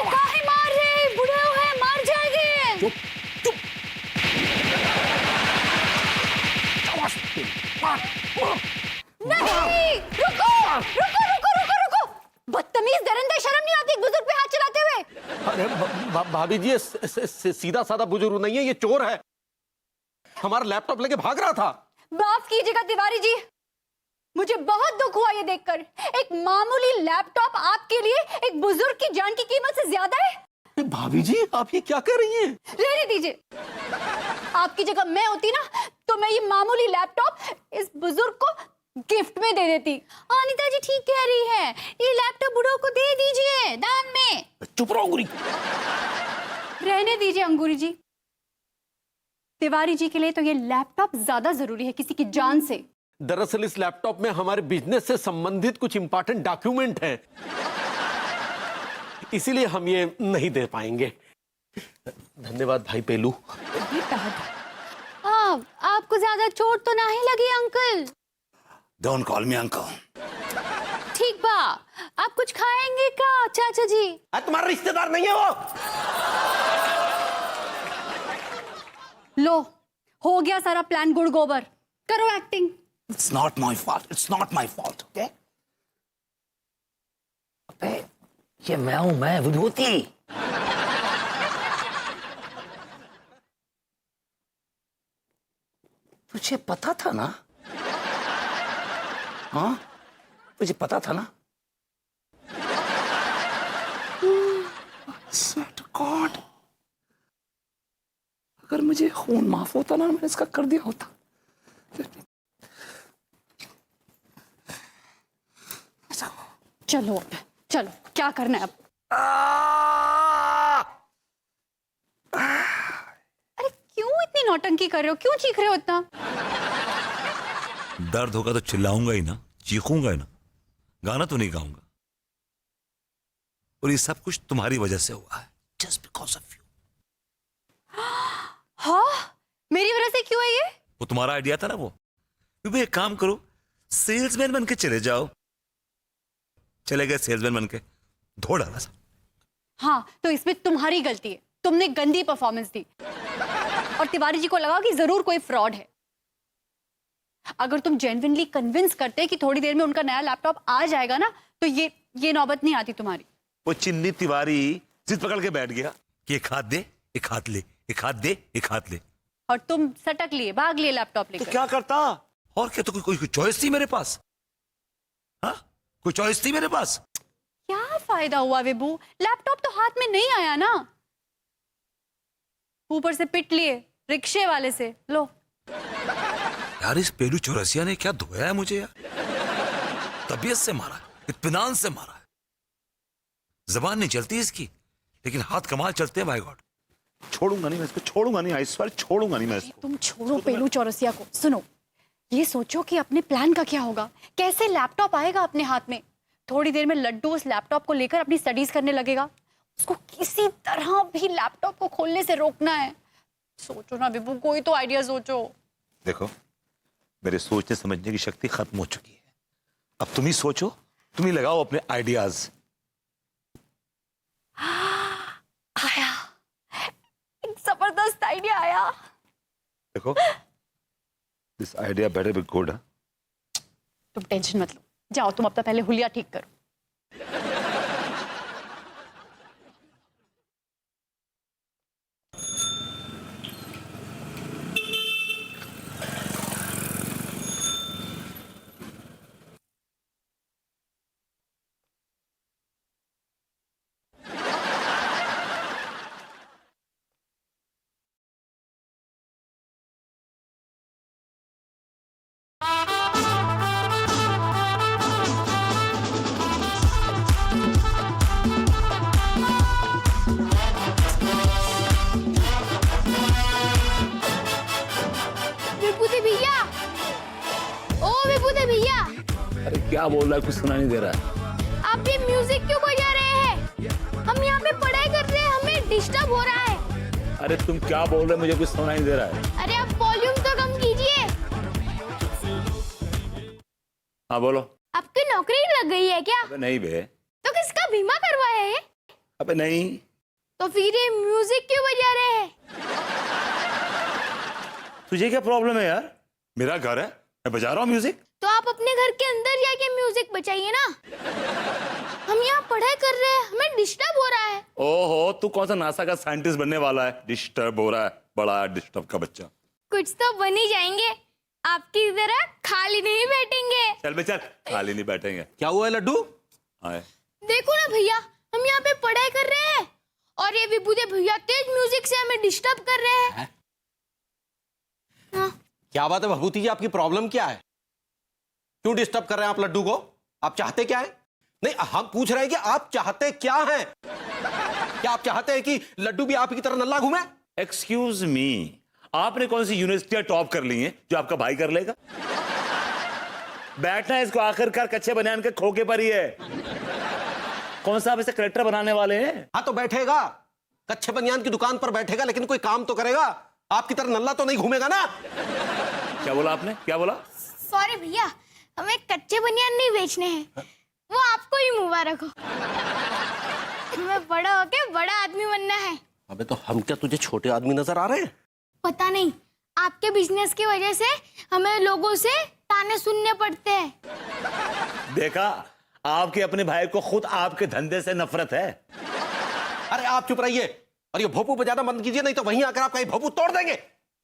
काहे मार रहे, बुढ़े है, मार जाएंगे। चुप चुप। नहीं, रुको रुको रुको रुको रुको, बदतमीज दरिंदे, शर्म नहीं आती बुजुर्ग पे हाथ चलाते हुए। अरे भाभी जी, ये सीधा साधा बुजुर्ग नहीं है, ये चोर है। हमारा लैपटॉप लेके भाग रहा था। माफ कीजिएगा तिवारी जी, मुझे बहुत दुख हुआ ये देखकर। एक मामूली लैपटॉप आपके लिए एक बुजुर्ग की जान की कीमत से ज्यादा है। भाभी जी, आप ये क्या कर रही हैं? रहने दीजिए, आपकी जगह मैं होती ना तो मैं ये मामूली लैपटॉप इस बुजुर्ग को गिफ्ट में दे देती। अनीता जी ठीक कह रही है, ये लैपटॉप बुढ़ो को दे दीजिए दान में। चुप रहो अंगूरी। रहने दीजिए अंगूरी जी, तिवारी जी के लिए तो ये लैपटॉप ज्यादा जरूरी है किसी की जान से। दरअसल इस लैपटॉप में हमारे बिजनेस से संबंधित कुछ इंपॉर्टेंट डॉक्यूमेंट हैं, इसीलिए हम ये नहीं दे पाएंगे। धन्यवाद भाई पेलू। आपको ज्यादा चोट तो नहीं लगी uncle? Don't call me uncle. ठीक बा, आप कुछ खाएंगे क्या चाचा जी? तुम्हारा रिश्तेदार नहीं है वो। लो, हो गया सारा प्लान गुड़ गोबर, करो acting. It's not my fault. It's not my fault. Okay? अबे, ये मैं हूं, मैं विभूति। तुझे पता था ना? हाँ, तुझे पता था ना? Swear to God, अगर मुझे खून माफ होता ना, मैंने इसका कर दिया होता। चलो अब, चलो, क्या करना है अब? अरे क्यों इतनी नौटंकी कर रहे हो, क्यों चीख रहे हो इतना? दर्द होगा तो चिल्लाऊंगा ही ना, चीखूंगा ही ना, गाना तो नहीं गाऊंगा। और ये सब कुछ तुम्हारी वजह से हुआ है, जस्ट बिकॉज ऑफ यू। हाँ, मेरी वजह से क्यों है ये? वो तुम्हारा आइडिया था ना वो। क्योंकि एक काम करो, सेल्समैन बन के चले जाओ। चले गए सेल्समैन बन के, धो डाला सा। हाँ, तो इसमें तुम्हारी गलती है, तुमने गंदी परफॉर्मेंस दी और तिवारी जी को लगा कि जरूर कोई फ्रॉड है। अगर तुम जेन्युइनली कन्विंस करते कि थोड़ी देर में उनका नया लैपटॉप आ जाएगा ना, तो ये नौबत नहीं आती तुम्हारी। वो चिन्नी तिवारी जिद पकड़ के बैठ गया कि एक हाथ दे, एक हाथ ले, एक हाथ दे, एक हाथ ले, और तुम सटक लिए, भाग लिए लैपटॉप लेकर। तो क्या करता? और क्या, तो कोई चॉइस थी मेरे पास? हाँ, कोई चॉइस थी मेरे पास? क्या फायदा हुआ विभू, लैपटॉप तो हाथ में नहीं आया ना, ऊपर से पिट लिए रिक्शे वाले से। लो यार, इस पेलू चौरसिया ने क्या धोया है मुझे यार। तबीयत से मारा है, इत्मीनान से मारा है। जबान नहीं चलती इसकी, लेकिन हाथ कमाल चलते हैं। बाय गॉड, छोड़ूंगा नहीं मैं इसको, छोड़ूंगा नहीं, आई स्वेयर छोड़ूंगा नहीं मैं इसको। तुम छोड़ो पेलू चौरसिया को। सुनो, ये सोचो कि अपने प्लान का क्या होगा, कैसे लैपटॉप आएगा अपने हाथ में। थोड़ी देर में लड्डू उस लैपटॉप को लेकर अपनी स्टडीज करने लगेगा, उसको किसी तरह भी लैपटॉप को खोलने से रोकना है। सोचो ना बिबू, कोई तो आइडिया सोचो। देखो, मेरे सोचने समझने की शक्ति खत्म हो चुकी है। अब तुम ही सोचो, तुम ही लगाओ अपने आइडियाज। आया, एक जबरदस्त आइडिया आया। देखो, this idea better be good. तुम टेंशन मत लो, जाओ तुम अपना पहले हुलिया ठीक करो। क्या बोल रहा है, कुछ सुना नहीं दे रहा है। आप ये म्यूजिक क्यों बजा रहे हैं? हम यहाँ पे पढ़ाई कर रहे हैं, हमें डिस्टर्ब हो रहा है। अरे तुम क्या बोल रहे हो, मुझे कुछ सुना नहीं दे रहा है। अरे आप वॉल्यूम तो कम कीजिए। हाँ बोलो। आपकी नौकरी लग गई है क्या? अबे नहीं बे। तो किसका बीमा करवाया है? अबे नहीं। तो फिर ये म्यूजिक क्यों बजा रहे हैं? तुझे क्या प्रॉब्लम है यार? मेरा घर है, मैं बजा रहा हूँ म्यूजिक। तो आप अपने घर के अंदर जाके म्यूजिक बजाइए ना। हम यहाँ पढ़ाई कर रहे हैं, हमें डिस्टर्ब हो रहा है। ओहो, तू कौन सा नासा का साइंटिस्ट बनने वाला है? डिस्टर्ब हो रहा है, बड़ा डिस्टर्ब का बच्चा। कुछ तो बन ही जाएंगे, आपकी तरह खाली नहीं बैठेंगे। चल बे चल, खाली नहीं बैठेंगे। क्या हुआ है लड्डू? आए। देखो ना भैया, हम यहाँ पे पढ़ाई कर रहे हैं और ये विभूति भैया तेज म्यूजिक से हमें डिस्टर्ब कर रहे हैं। हाँ। क्या बात है भभूति जी, आपकी प्रॉब्लम क्या है? क्यों डिस्टर्ब कर रहे हैं आप लड्डू को? आप चाहते क्या है? नहीं, हम पूछ रहे हैं कि आप चाहते क्या हैं? क्या आप चाहते हैं कि लड्डू भी आपकी तरह नल्ला घूमे? एक्सक्यूज मी, आपने कौन सी यूनिवर्सिटी टॉप कर ली है जो आपका भाई कर लेगा? बैठना है इसको, आखिरकार कच्चे बनियान के खोखे पर ही है। कौन सा आप इसे कलेक्टर बनाने वाले हैं? हाँ तो बैठेगा, कच्चे बनियान की दुकान पर बैठेगा, लेकिन कोई काम तो करेगा। आपकी तरह नल्ला तो नहीं घूमेगा ना? क्या बोला आपने? क्या बोला? सॉरी भैया, हमें कच्चे बनियान नहीं बेचने हैं, वो आपको ही मुबारक हो। हमें बड़ा होके बड़ा आदमी बनना है। अबे तो हम क्या तुझे छोटे आदमी नजर आ रहे हैं? पता नहीं, आपके बिजनेस की वजह से हमें लोगों से ताने सुनने पड़ते हैं। देखा, आपके अपने भाई को खुद आपके धंधे से नफरत है। अरे आप चुप रहिए और ये भोपू बजाना बंद कीजिए, नहीं तो वहीं आकर आप कहीं भोपू तोड़ देंगे।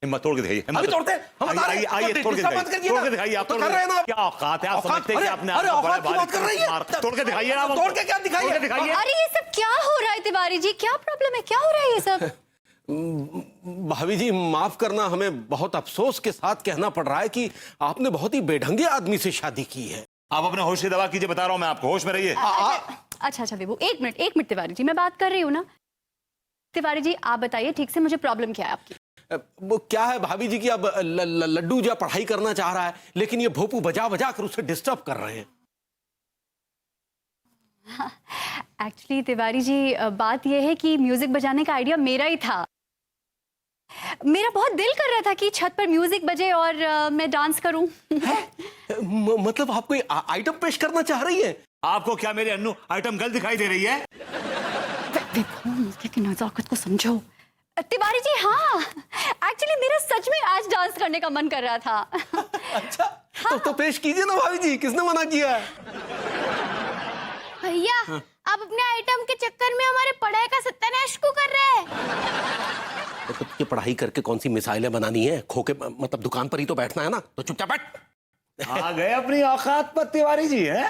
हिम्मत तोड़ के दिखाइए। अभी तोड़ते हैं, हम बता रहे हैं। आइए तोड़ के बंद करिए ना। तोड़ के दिखाइए। आप तो तोड़ कर रहे हैं ना आप। क्या औकात है? आप औकात? समझते हैं कि आपने अरे आपको बड़ा औकात की बात कर रही है? तोड़ के दिखाइए ना। तोड़ के क्या दिखाइए? तोड़ के दिखाइए। अरे ये सब क्या हो रहा है तिवारी जी? क्या प्रॉब्लम है? क्या हो रहा है ये सब? भाभी जी माफ करना, हमें बहुत अफसोस के साथ कहना पड़ रहा है कि आपने बहुत ही बेढंगे आदमी से शादी की है। आप अपने होश की दवा कीजिए, बता रहा हूं मैं आपको, होश में रहिए। अच्छा अच्छा विभू, एक मिनट तिवारी जी, मैं बात कर रही हूँ ना। तिवारी जी आप बताइए ठीक से, मुझे प्रॉब्लम क्या है आपकी? वो क्या है भाभी जी कि अब लड्डू जो पढ़ाई करना चाह रहा है, लेकिन ये भोपू बजा बजा कर उसे डिस्टर्ब कर रहे हैं। एक्चुअली तिवारी जी बात यह है कि म्यूजिक बजाने का आइडिया मेरा ही था। मेरा बहुत दिल कर रहा था कि छत पर म्यूजिक बजे और मैं डांस करूं। मतलब आप कोई आइटम पेश करना चाह रही है? आपको क्या मेरी अन्नू आइटम गर्ल दिखाई दे रही है? की नजाकत को समझो तिवारी जी। हाँ, एक्चुअली मेरा सच में आज डांस करने का मन कर रहा था। अच्छा, हाँ। तो पेश कीजिए ना भाभी जी, किसने मना किया है? भैया आप अपने आइटम के चक्कर में हमारे पढ़ाई का सत्यानाश क्यों कर रहे हैं? तो ये पढ़ाई करके कौन सी मिसाइलें बनानी है? खोके मतलब दुकान पर ही तो बैठना है ना, तो चुपचाप बैठ। आ गए अपनी औकात पर तिवारी जी है।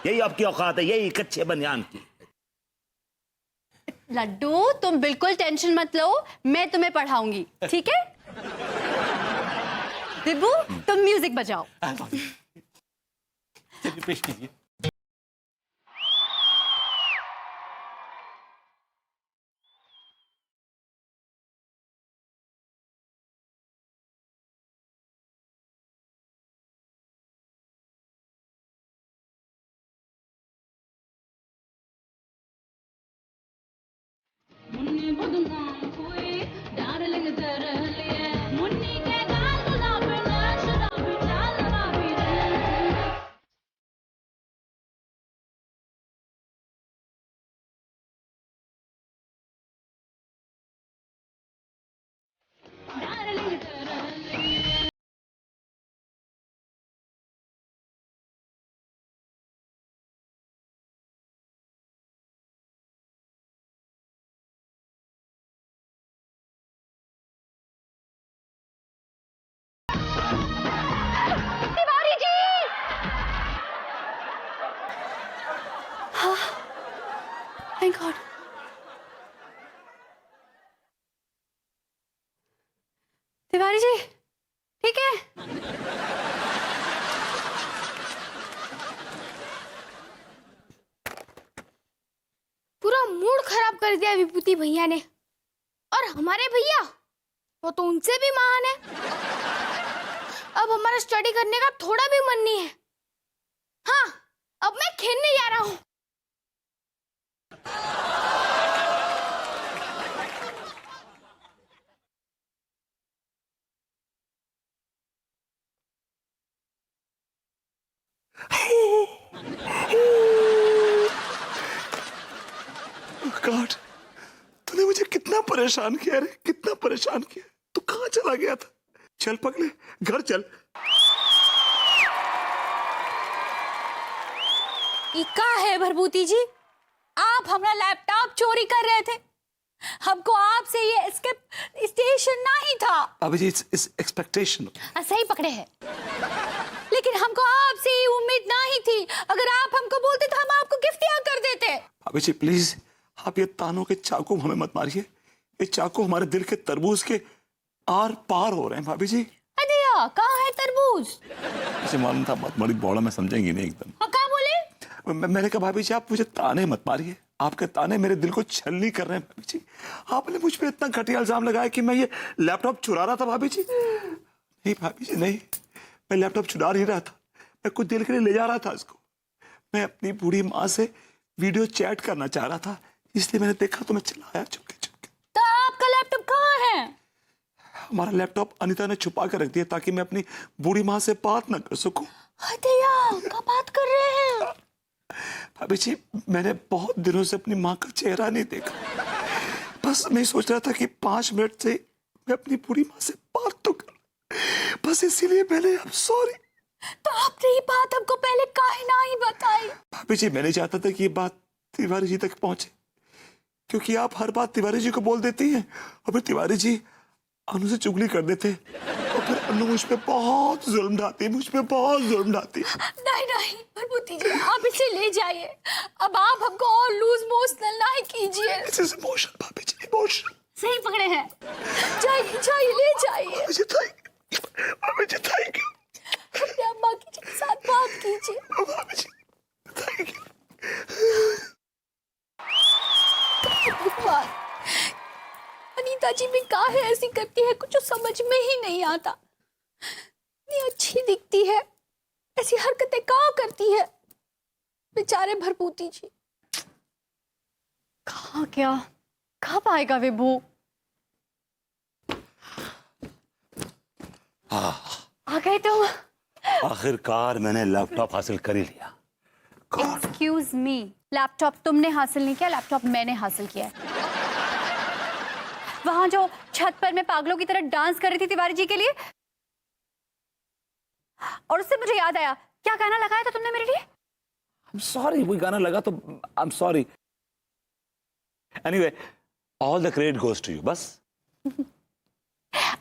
यही आपकी औकात है, यही कच्चे बनियान की। लड्डू तुम बिल्कुल टेंशन मत लो, मैं तुम्हें पढ़ाऊंगी, ठीक है? विभू तुम म्यूजिक बजाओ। चलिए पेश कीजिए। तिवारी जी! हाँ, थैंक गॉड। तिवारी जी ठीक है? पूरा मूड खराब कर दिया विभूति भैया ने। और हमारे भैया, वो तो उनसे भी महान है। अब हमारा स्टडी करने का थोड़ा भी मन नहीं है। हाँ, अब मैं खेलने जा रहा हूँ। गॉड, तूने मुझे कितना परेशान किया रे, कितना परेशान किया। तू कहाँ चला गया था? चल पगले, घर चल। ये का है भरभूति जी, आप हमारा लैपटॉप चोरी कर रहे थे। हमको आपसे ये एक्सपेक्टेशन नहीं था। अभी जी इस एक्सपेक्टेशन। सही पकड़े हैं, लेकिन हमको आपसे ये उम्मीद नहीं थी। अगर आप हमको बोलते तो हम आपको गिफ्ट कर देते। अभी जी प्लीज, आप ये तानों के चाकू हमें मत मारिए। ये चाकू हमारे दिल के तरबूज के आर पार हो रहे हैं भाभी जी। अदिया, कहाँ है तरबूज? मुझे मालूम था बहुत बड़ी बौड़ा में समझेंगी नहीं एकदम। क्या बोले? मैंने कहा भाभी जी आप मुझे ताने मत मारिए, आपके ताने मेरे दिल को छलनी कर रहे हैं भाभी जी। आपने मुझ पे इतना घटिया इल्जाम लगाया कि मैं ये लैपटॉप चुरा रहा था भाभी जी। नहीं भाभी जी नहीं, मैं लैपटॉप चुरा नहीं रहा था, मैं कुछ देर के लिए ले जा रहा था इसको। मैं अपनी बूढ़ी माँ से वीडियो चैट करना चाह रहा था, इसलिए मैंने देखा तो मैं चलाया चुपके चुपके। तो आपका लैपटॉप कहाँ है? हमारा लैपटॉप अनीता ने छुपा कर रख दिया ताकि मैं अपनी बूढ़ी माँ से बात न कर सकूं। अदिया, क्या बात कर रहे हैं? भाभी जी मैंने बहुत दिनों से अपनी माँ का चेहरा नहीं देखा, बस मैं सोच रहा था कि 5 मिनट से मैं अपनी बूढ़ी माँ से बात तो कर, बस इसीलिए मैंने अब सॉरी। तो आपने ये बात हमको पहले काहे नहीं बताई? भाभी जी मैं नहीं चाहता था कि ये बात तिवारी जी तक पहुंचे, क्योंकि आप हर बात तिवारी जी को बोल देती हैं और फिर तिवारी जी अनु से चुगली कर देते और फिर अनु मुझ पे बहुत जुल्म ढाती है, मुझ पे बहुत जुल्म ढाती है। नहीं नहीं भरभूति जी, आप इसे ले जाइए। अब आप हमको और लूज मोशन नहीं कीजिए। इमोशन भाभी जी, इमोशन। सही पकड़े हैं, जाइए जाइए, ले जाइए। भाभी जी थैंक यू, भाभी जी थैंक यू। अपने अम्मा की के साथ बात कीजिए। भाभी जी थैंक यू। भगवान, अनीता जी भी काहे ऐसी करती है, कुछ समझ में ही नहीं आता। इतनी अच्छी दिखती है, ऐसी हरकतें कहाँ करती है बेचारे भरभूति जी। कहाँ क्या, कब आएगा विभू? आ गए तुम? आखिरकार मैंने लैपटॉप हासिल कर ही लिया। एक्सक्यूज मी, लैपटॉप तुमने हासिल नहीं किया, लैपटॉप मैंने हासिल किया है। वहां जो छत पर मैं पागलों की तरह डांस कर रही थी तिवारी जी के लिए, और उससे मुझे याद आया, क्या गाना लगाया था तुमने मेरे लिए? I'm sorry, वही गाना लगा तो I'm sorry. Anyway, all the credit goes to you, बस।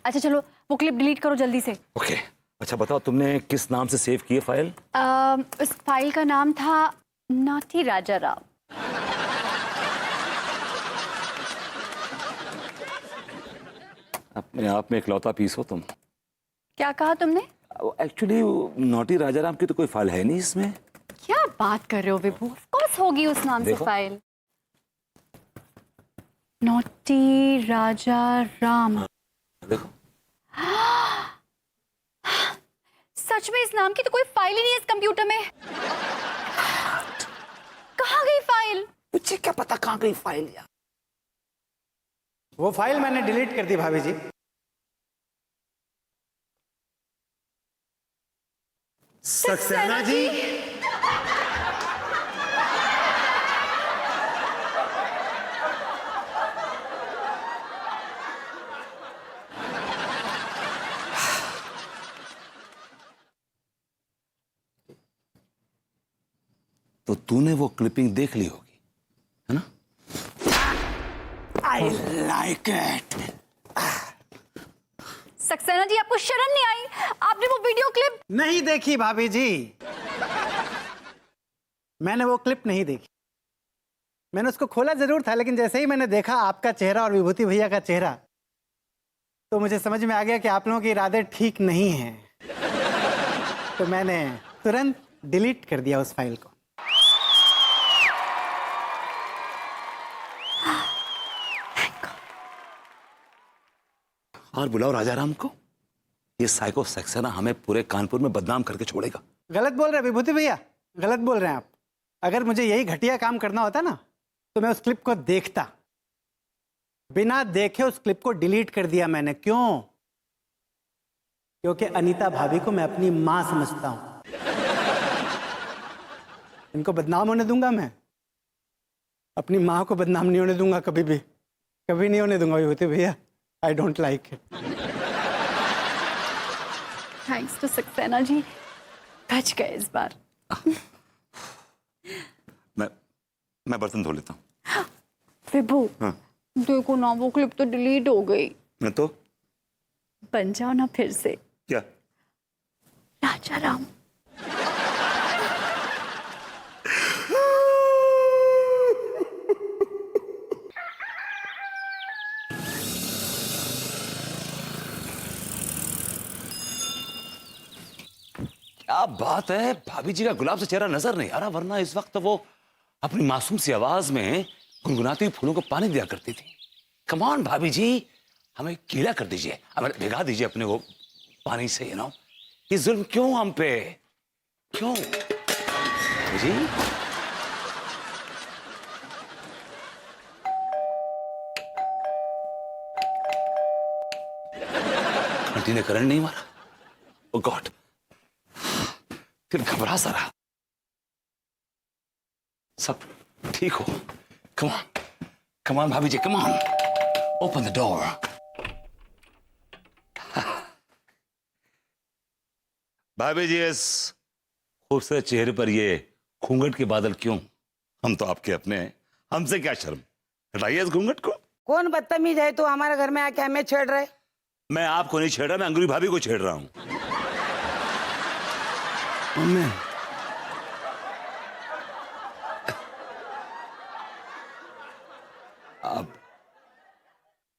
अच्छा चलो, वो क्लिप डिलीट करो जल्दी से। Okay. अच्छा बताओ तुमने किस नाम से सेव की है फाइल? उस फाइल का नाम था नॉटी राजा राम। अपने आप में इकलौता पीस हो तुम। क्या कहा तुमने? एक्चुअली नॉटी राजाराम की तो कोई फाइल है नहीं इसमें। क्या बात कर रहे हो विभू? ऑफ कोर्स होगी उस नाम से देखो। फाइल। नॉटी राजा राम। देखो सच में इस नाम की तो कोई फाइल ही नहीं है इस कंप्यूटर में। कहाँ गई फाइल? मुझे क्या पता कहाँ गई फाइल यार। वो फाइल मैंने डिलीट कर दी भाभी जी। सक्सेना जी। तो तूने वो क्लिपिंग देख ली होगी, है ना? I like it. Saxena ji, आपको शर्म नहीं आई? आपने वो वीडियो क्लिप नहीं देखी भाभी जी, मैंने वो क्लिप नहीं देखी। मैंने उसको खोला जरूर था, लेकिन जैसे ही मैंने देखा आपका चेहरा और विभूति भैया का चेहरा, तो मुझे समझ में आ गया कि आप लोगों के इरादे ठीक नहीं हैं। तो मैंने तुरंत डिलीट कर दिया उस फाइल को। और बुलाओ राजाराम को। ये साइको सक्सेना हमें पूरे कानपुर में बदनाम करके छोड़ेगा। गलत बोल रहे हैं विभूति भैया, गलत बोल रहे हैं आप। अगर मुझे यही घटिया काम करना होता ना, तो मैं उस क्लिप को देखता। बिना देखे उस क्लिप को डिलीट कर दिया मैंने। क्यों? क्योंकि अनीता भाभी को मैं अपनी मां समझता हूं। इनको बदनाम होने दूंगा मैं? अपनी माँ को बदनाम नहीं होने दूंगा, कभी नहीं होने दूंगा विभूति भैया। I don't like it. Thanks to Saxena ji, बच गए इस बार। मैं बर्तन धो लेता हूँ। विभू, हाँ। देखो ना वो क्लिप तो डिलीट हो गई। मैं तो बन जाओ ना फिर से क्या? राजा राम। क्या बात है, भाभी जी का गुलाब से चेहरा नजर नहीं आ रहा, वरना इस वक्त वो अपनी मासूम सी आवाज में गुनगुनाती हुई फूलों को पानी दिया करती थी। कम ऑन भाभी जी, हमें गीला कर दीजिए, हमें भिगा दीजिए अपने वो पानी से। ये जुल्म क्यों हम पे, क्यों भाभी जी? घंटी ने करंट नहीं मारा? ओ गॉड, फिर घबरा सा रहा। सब ठीक हो? कम ऑन भाभी जी, come on, open the door. भाभी जी, इस खूबसूरत चेहरे पर ये घूंघट के बादल क्यों? हम तो आपके अपने हैं, हमसे क्या शर्म? हटाइए इस घूंघट को। कौन बदतमीज है तो हमारे घर में आके हमें छेड़ रहे? मैं आपको नहीं छेड़ रहा, मैं अंगूरी भाभी को छेड़ रहा हूं। मम्मी,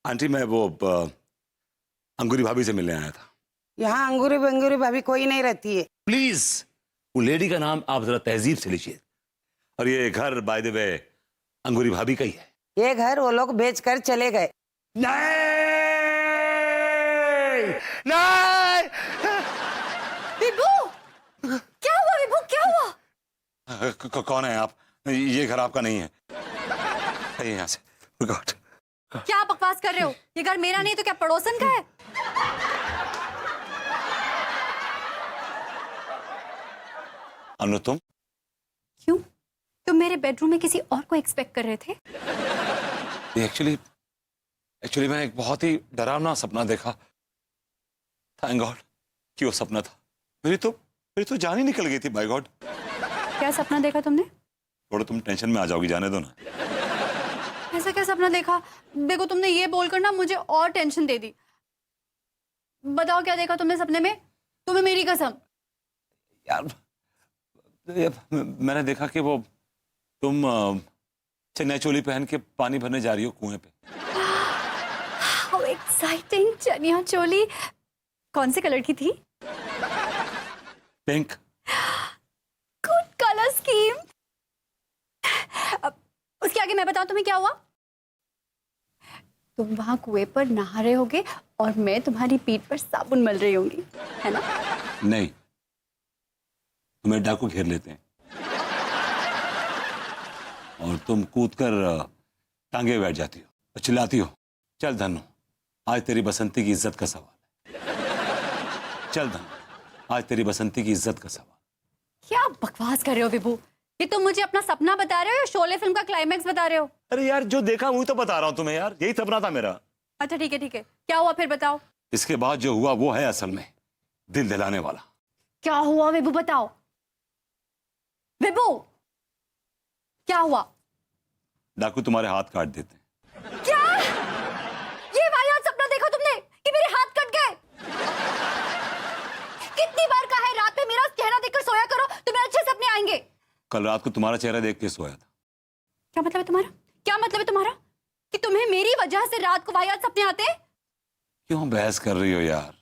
आंटी मैं वो अंगूरी भाभी से मिलने आया था। यहाँ अंगूरी बंगूरी भाभी कोई नहीं रहती है। प्लीज, वो लेडी का नाम आप जरा तहजीब से लीजिए। और ये घर बाय द वे अंगूरी भाभी का ही है। ये घर वो लोग बेच कर चले गए। नहीं, नहीं। विभू, क्या हुआ विभू, क्या हुआ? कौन है आप? ये घर आपका नहीं है। आइए यहाँ से। गॉड, क्या बकवास कर रहे हो? ये घर मेरा नहीं तो क्या पड़ोसन का है? अनु तुम? क्यों? तुम मेरे बेडरूम में किसी और को एक्सपेक्ट कर रहे थे? एक्चुअली मैंने एक बहुत ही डरावना सपना देखा। थैंक गॉड कि वो सपना था। मेरी तो जान ही निकल गई थी। By God. क्या सपना देखा तुमने? थोड़ा तुम टेंशन में आ जाओगी, जाने दो ना। ऐसा क्या सपना देखा? देखो तुमने ये बोलकर ना मुझे और टेंशन दे दी। बताओ क्या देखा तुमने सपने में? तुम्हें मेरी कसम। यार मैंने देखा कि वो तुम चनिया चोली पहन के पानी भरने जा रही हो कुएं पे। How exciting! चनिया चोली कौन से कलर की थी? पिंक। Good colour scheme. अब उसके आगे मैं बताऊं तुम्हें क्या हुआ? तुम वहां कुएं पर नहा रहे होगे और मैं तुम्हारी पीठ पर साबुन मल रही होंगी, है ना? नहीं, तुम्हें डाकू घेर लेते हैं और तुम कूदकर टांगे बैठ जाती हो और चिल्लाती हो, चल धनु, आज तेरी बसंती की इज्जत का सवाल है। चल धनु, आज तेरी बसंती की इज्जत का सवाल। क्या बकवास कर रहे हो विभू? ये तुम मुझे अपना सपना बता रहे हो या शोले फिल्म का क्लाइमैक्स बता रहे हो? अरे यार, जो देखा वही तो बता रहा हूं तुम्हें यार, यही सपना था मेरा। अच्छा ठीक है, क्या हुआ फिर बताओ? इसके बाद जो हुआ वो है असल में दिल दिलाने वाला। क्या हुआ विभू, बताओ विभू, क्या हुआ? डाकू तुम्हारे हाथ काट देते हैं। क्या? ये वाहियात सपना देखा तुमने कि मेरे हाथ कट गए? कितनी बार कहा है रात में मेरा चेहरा देखकर सोया करो, तुम्हें अच्छे सपने आएंगे। कल रात को तुम्हारा चेहरा देख के सोया था। क्या मतलब है तुम्हारा? क्या मतलब है तुम्हारा कि तुम्हें मेरी वजह से रात को वाहियात सपने आते हैं? क्यों बहस कर रही हो यार?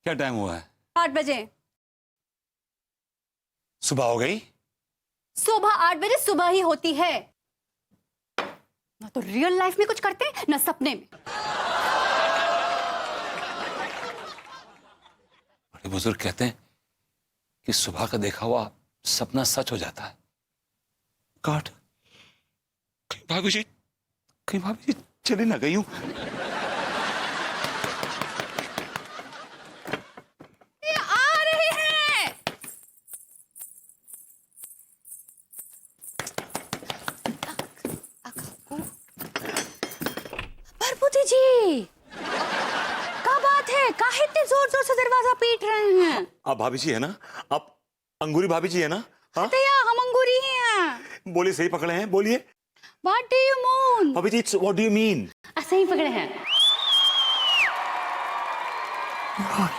क्या टाइम हुआ है? 8 बजे। सुबह हो गई? सुबह 8 बजे सुबह ही होती है। ना तो रियल लाइफ में कुछ करते हैं ना सपने में। बड़े बुजुर्ग कहते हैं कि सुबह का देखा हुआ सपना सच हो जाता है। काट, कहीं भाभी जी चली ना गई हूं। आ रहे हैं। काहे इतने जोर जोर से दरवाजा पीट रहे हैं? आप भाभी जी है ना? आप अंगूरी भाभी जी है ना? हाँ भैया हम अंगूरी ही हैं। बोलिए, सही पकड़े हैं, बोलिए। What do you mean? भाभी जी, व्हाट डू यू मीन? सही पकड़े हैं। यार